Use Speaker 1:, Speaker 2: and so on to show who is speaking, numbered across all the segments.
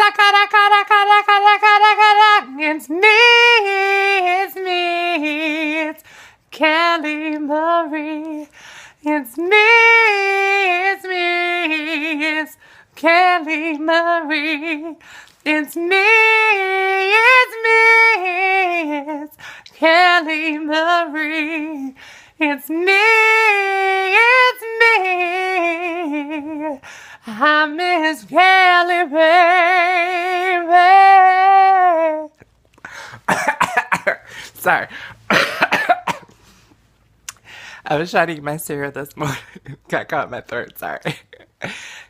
Speaker 1: It's me, it's me, it's Kelly Marie. It's me, it's Kelly Marie. It's me, it's Kelly Marie. It's me, I miss Kelly, baby. Sorry. I was trying to eat my cereal this morning. Got caught in my throat. Sorry.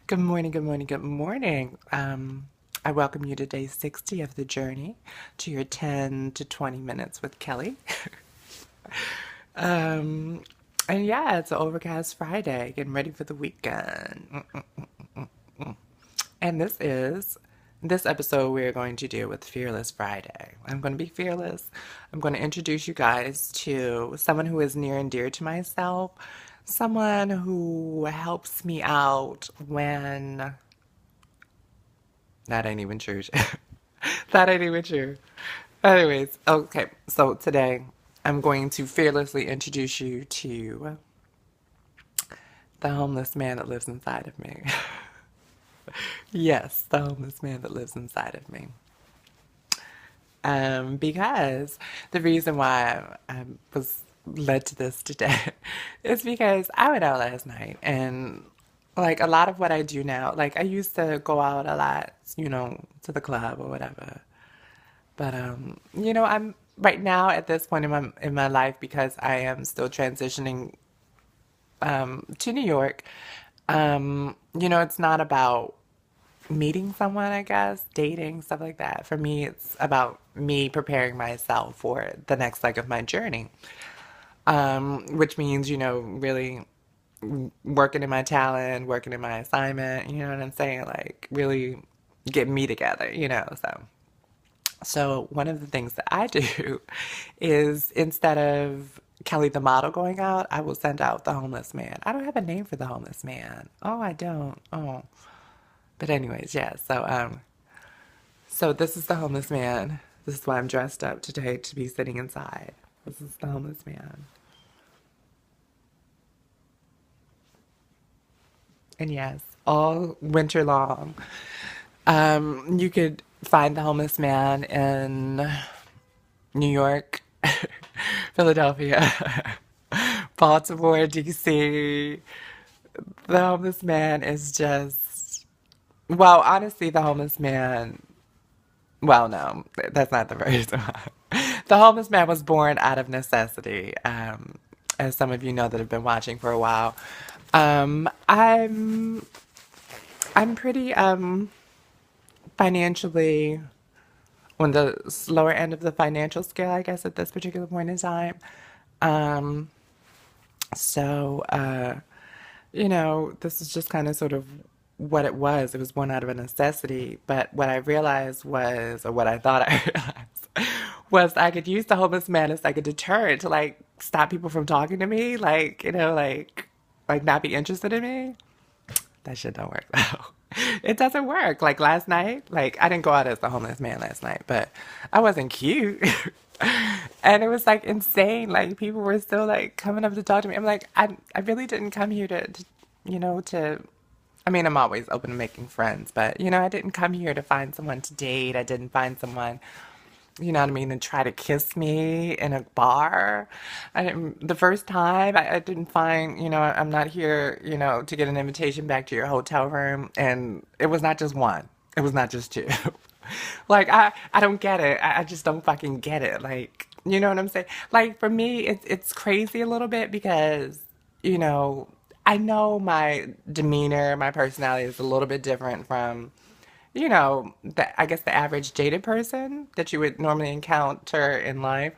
Speaker 1: Good morning, good morning, good morning. I welcome you to day 60 of the journey to your 10 to 20 minutes with Kelly. And yeah, it's an overcast Friday, getting ready for the weekend. And this episode we're going to do with Fearless Friday. I'm going to be fearless. I'm going to introduce you guys to someone who is near and dear to myself, someone who helps me out when that ain't even true. That ain't even true. Anyways, okay, so today I'm going to fearlessly introduce you to the homeless man that lives inside of me. Yes, the homeless man that lives inside of me. Because the reason why I was led to this today is because I went out last night and like a lot of what I do now, like I used to go out a lot, to the club or whatever. But I'm right now at this point in my life because I am still transitioning to New York. It's not about meeting someone, I guess, dating, stuff like that. For me, it's about me preparing myself for the next leg of my journey, which means, really working in my talent, working in my assignment, you know what I'm saying? Like, really getting me together, So one of the things that I do is instead of Kelly the model going out, I will send out the homeless man. I don't have a name for the homeless man. Oh, I don't. Oh. But anyways, yeah. So this is the homeless man. This is why I'm dressed up today to be sitting inside. This is the homeless man. And yes, all winter long, you could find the homeless man in New York, Philadelphia, Baltimore, DC. The homeless man is just, well, honestly, the homeless man, well, no, that's not the reason why. The homeless man was born out of necessity, as some of you know that have been watching for a while. Um, I'm I'm pretty financially on the slower end of the financial scale, I guess, at this particular point in time. Um, so, this is just kind of sort of what it was. It was born out of a necessity. But what I realized was, or what I thought I realized, was I could use the homeless man as like a deterrent to like stop people from talking to me, like, like not be interested in me. That shit don't work though. It doesn't work. Like last night, like I didn't go out as the homeless man last night, but I wasn't cute. And it was like insane. Like people were still like coming up to talk to me. I'm like, I really didn't come here to I mean, I'm always open to making friends, but I didn't come here to find someone to date. I didn't find someone, you know what I mean, and try to kiss me in a bar. I didn't, the first time I didn't find, I'm not here, to get an invitation back to your hotel room. And it was not just one, it was not just two. Like, I don't get it. I just don't fucking get it. Like, you know what I'm saying? Like, for me, it's crazy a little bit because, you know, I know my demeanor, my personality is a little bit different from I guess the average dated person that you would normally encounter in life.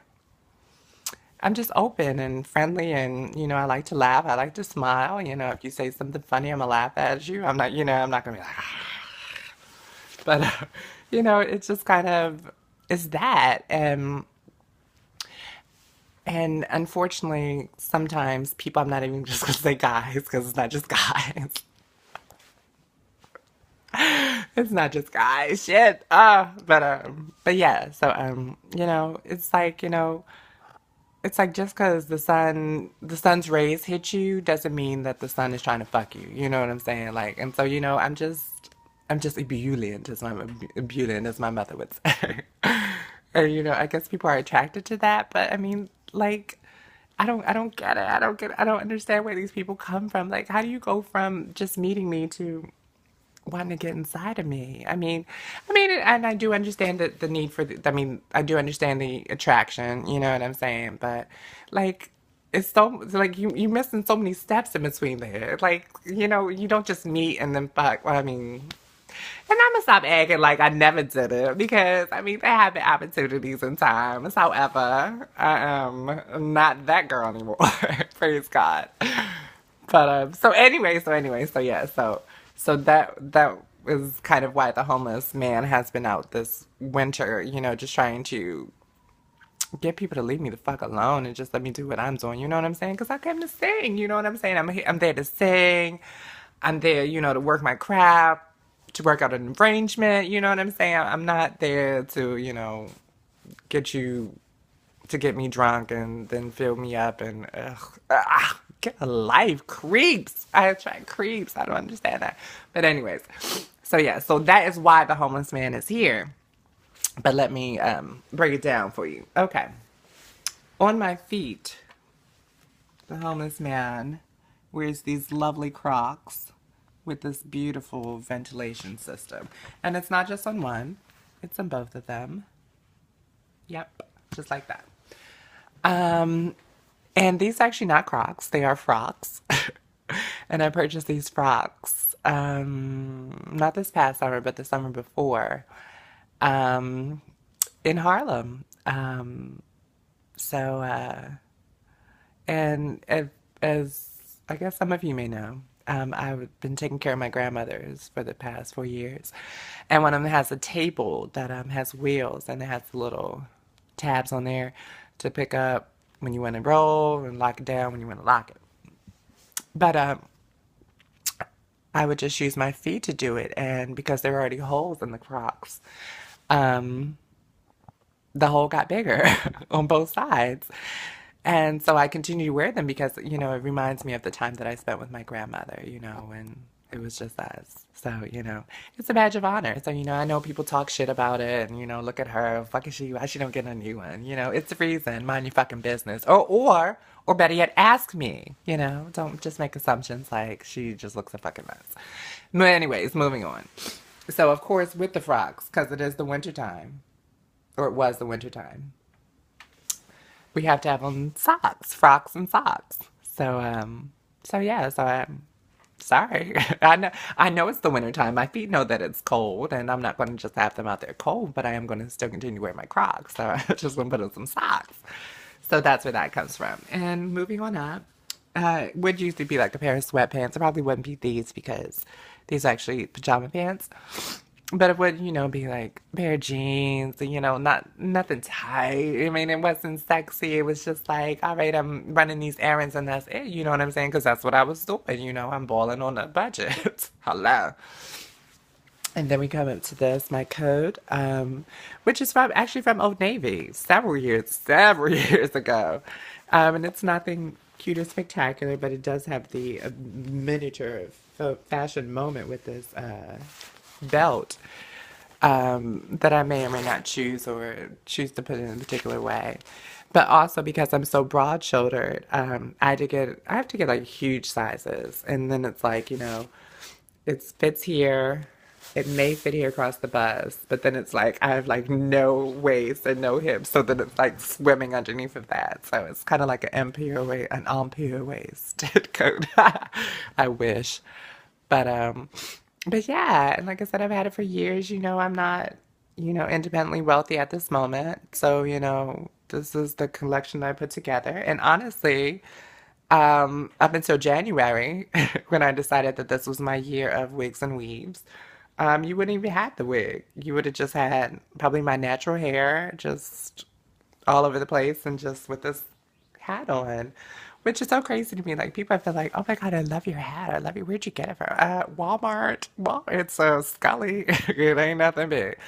Speaker 1: I'm just open and friendly and, I like to laugh. I like to smile. If you say something funny, I'm gonna laugh at you. I'm not gonna be like, but, it's just kind of, it's that. And unfortunately, sometimes people, I'm not even just gonna say guys, because it's not just guys. It's not just guys, shit. But yeah. So it's like it's like just because the sun's rays hit you doesn't mean that the sun is trying to fuck you. You know what I'm saying? Like, and so I'm just ebullient as my mother would say. And I guess people are attracted to that, but I mean, like, I don't get it. I don't understand where these people come from. Like, how do you go from just meeting me to wanting to get inside of me? And I do understand the need for I mean, I do understand the attraction, you know what I'm saying? But like, it's like you missing so many steps in between there. Like, you don't just meet and then fuck. Well, I mean, and I'm gonna stop acting like I never did it because I mean there have been opportunities and times. However, I am not that girl anymore. Praise God. But so that is kind of why the homeless man has been out this winter. Just trying to get people to leave me the fuck alone and just let me do what I'm doing. You know what I'm saying? Because I came to sing. You know what I'm saying? I'm there to sing. I'm there, to work my craft, to work out an arrangement. You know what I'm saying? I'm not there to, get you to get me drunk and then fill me up and get a life. Creeps. I attract creeps. I don't understand that. But anyways, so yeah, so that is why the homeless man is here. But let me break it down for you. Okay. On my feet, the homeless man wears these lovely Crocs with this beautiful ventilation system. And it's not just on one, it's on both of them. Yep, just like that. Um, and these are actually not Crocs, they are frocks. And I purchased these frocks, not this past summer, but the summer before, um, in Harlem. So, and as I guess some of you may know, I've been taking care of my grandmothers for the past 4 years, and one of them has a table that has wheels and it has little tabs on there to pick up when you want to roll and lock it down when you want to lock it. But I would just use my feet to do it, and because there were already holes in the Crocs, um, the hole got bigger on both sides. And so I continue to wear them because, it reminds me of the time that I spent with my grandmother, when it was just us. So, it's a badge of honor. So, I know people talk shit about it and, look at her, fuck is she, why she don't get a new one? It's the reason, mind your fucking business. Or better yet, ask me, don't just make assumptions like she just looks a fucking mess. But anyways, moving on. So, of course, with the frocks, because it is the winter time, or it was the winter time, we have to have on socks, frocks and socks. So yeah, so I'm sorry. I know it's the winter time. My feet know that it's cold, and I'm not going to just have them out there cold, but I am going to still continue to wear my Crocs. So I just want to put on some socks. So that's where that comes from. And moving on up, would usually be like a pair of sweatpants. It probably wouldn't be these because these are actually pajama pants. But it would, be like a pair of jeans, not nothing tight. I mean, it wasn't sexy. It was just like, all right, I'm running these errands and that's it. You know what I'm saying? Because that's what I was doing. I'm balling on a budget. Hello. And then we come up to this, my coat, which is from Old Navy, several years ago. And it's nothing cute or spectacular, but it does have the miniature fashion moment with this belt that I may or may not choose to put in a particular way. But also because I'm so broad shouldered, I have to get like huge sizes. And then it's like, it fits here. It may fit here across the bust, but then it's like I have like no waist and no hips, so then it's like swimming underneath of that. So it's kind of like an empire waisted coat. I wish, but yeah, and like I said, I've had it for years. I'm not, independently wealthy at this moment. So, this is the collection I put together. And honestly, up until January, when I decided that this was my year of wigs and weaves, you wouldn't even have the wig. You would have just had probably my natural hair just all over the place and just with this hat on. Which is so crazy to me. Like people have been like, "Oh my God, I love your hat. I love you. Where'd you get it from?" Walmart. Well, it's Scully. It ain't nothing big.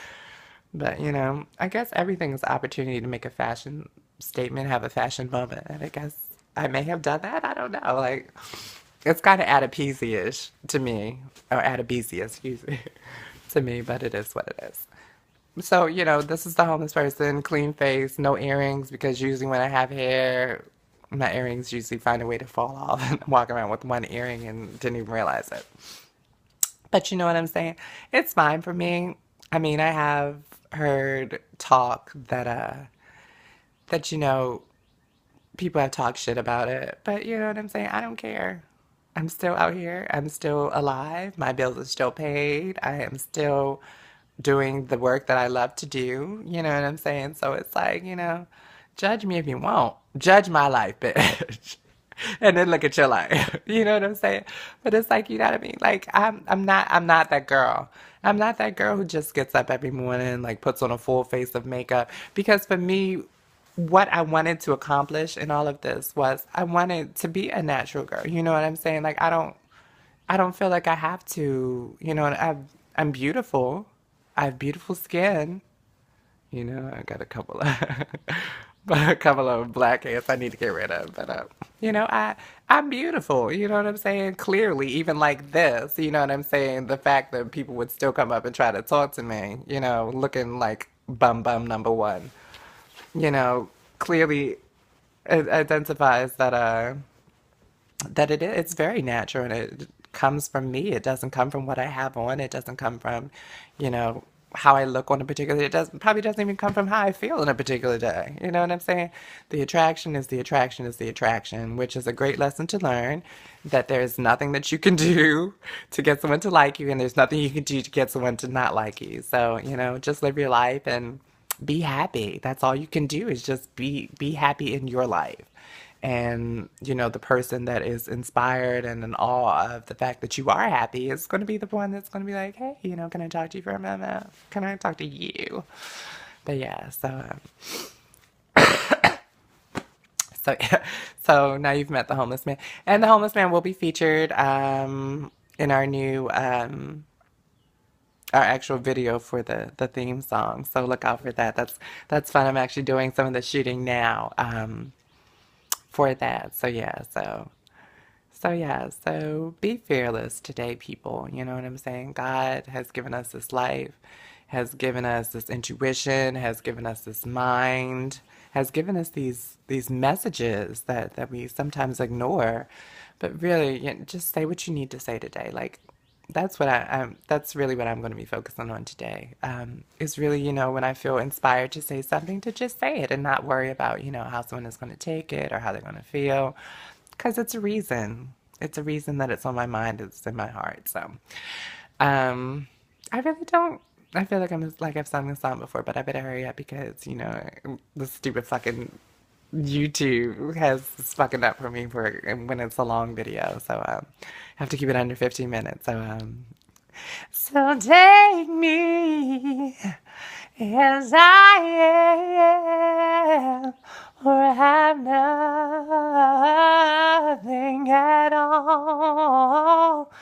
Speaker 1: But I guess everything is an opportunity to make a fashion statement, have a fashion moment, and I guess I may have done that. I don't know. Like it's kind of Adapese-ish to me, or Adabese, excuse me, to me. But it is what it is. So, this is the homeless person, clean face, no earrings, because usually when I have hair, my earrings usually find a way to fall off and I walk around with one earring and didn't even realize it. But you know what I'm saying? It's fine for me. I mean, I have heard talk that people have talked shit about it, but you know what I'm saying? I don't care. I'm still out here. I'm still alive. My bills are still paid. I am still doing the work that I love to do. You know what I'm saying? So it's like, judge me if you want. Judge my life, bitch. And then look at your life. You know what I'm saying? But it's like, you know what I mean? Like I'm not that girl. I'm not that girl who just gets up every morning, like puts on a full face of makeup. Because for me, what I wanted to accomplish in all of this was I wanted to be a natural girl. You know what I'm saying? Like I don't feel like I have to, and I'm beautiful. I have beautiful skin. I got a couple of but a couple of blackheads I need to get rid of. But I'm beautiful. You know what I'm saying? Clearly, even like this. You know what I'm saying? The fact that people would still come up and try to talk to me. Looking like bum bum number one. Clearly it identifies that it's very natural and it comes from me. It doesn't come from what I have on. It doesn't come from, you know, how I look on a particular. It doesn't probably doesn't even come from how I feel on a particular day. You know what I'm saying? The attraction is the attraction is the attraction, which is a great lesson to learn. That there's nothing that you can do to get someone to like you, and there's nothing you can do to get someone to not like you. So just live your life and be happy. That's all you can do is just be happy in your life. And the person that is inspired and in awe of the fact that you are happy is going to be the one that's going to be like, hey, can I talk to you for a minute? Can I talk to you? But yeah, so yeah, so now you've met the homeless man, and the homeless man will be featured in our actual video for the theme song. So look out for that. That's fun. I'm actually doing some of the shooting now. For that. So be fearless today, people. You know what I'm saying? God has given us this life, has given us this intuition, has given us this mind, has given us these messages that we sometimes ignore. But really, just say what you need to say today. Like that's really what I'm going to be focusing on today. Is really, when I feel inspired to say something, to just say it and not worry about, how someone is going to take it or how they're going to feel. Because it's a reason. It's a reason that it's on my mind, it's in my heart. So, I really don't. I feel like I've sung this song before, but I better hurry up because, the stupid fucking YouTube has is fucking up for me for when it's a long video. So, I have to keep it under 15 minutes. So take me as I am, or I have nothing at all.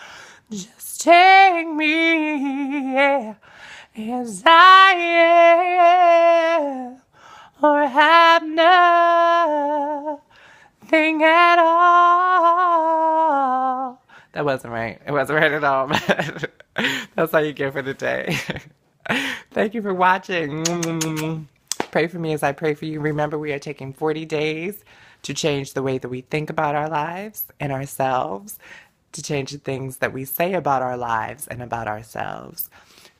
Speaker 1: Just take me, yeah, as I am, or have nothing at all. That wasn't right. It wasn't right at all, but that's all you get for the day. Thank you for watching. Pray for me as I pray for you. Remember, we are taking 40 days to change the way that we think about our lives and ourselves, to change the things that we say about our lives and about ourselves,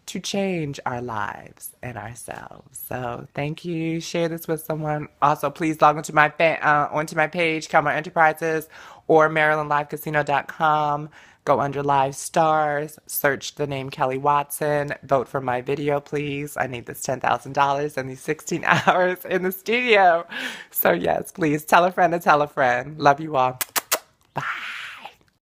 Speaker 1: to change our lives and ourselves. So thank you. Share this with someone. Also, please log onto onto my page, Kelmar Enterprises, or MarylandLiveCasino.com. Go under Live Stars, search the name Kelly Watson, vote for my video, please. I need this $10,000 and these 16 hours in the studio. So yes, please tell a friend to tell a friend. Love you all. Bye.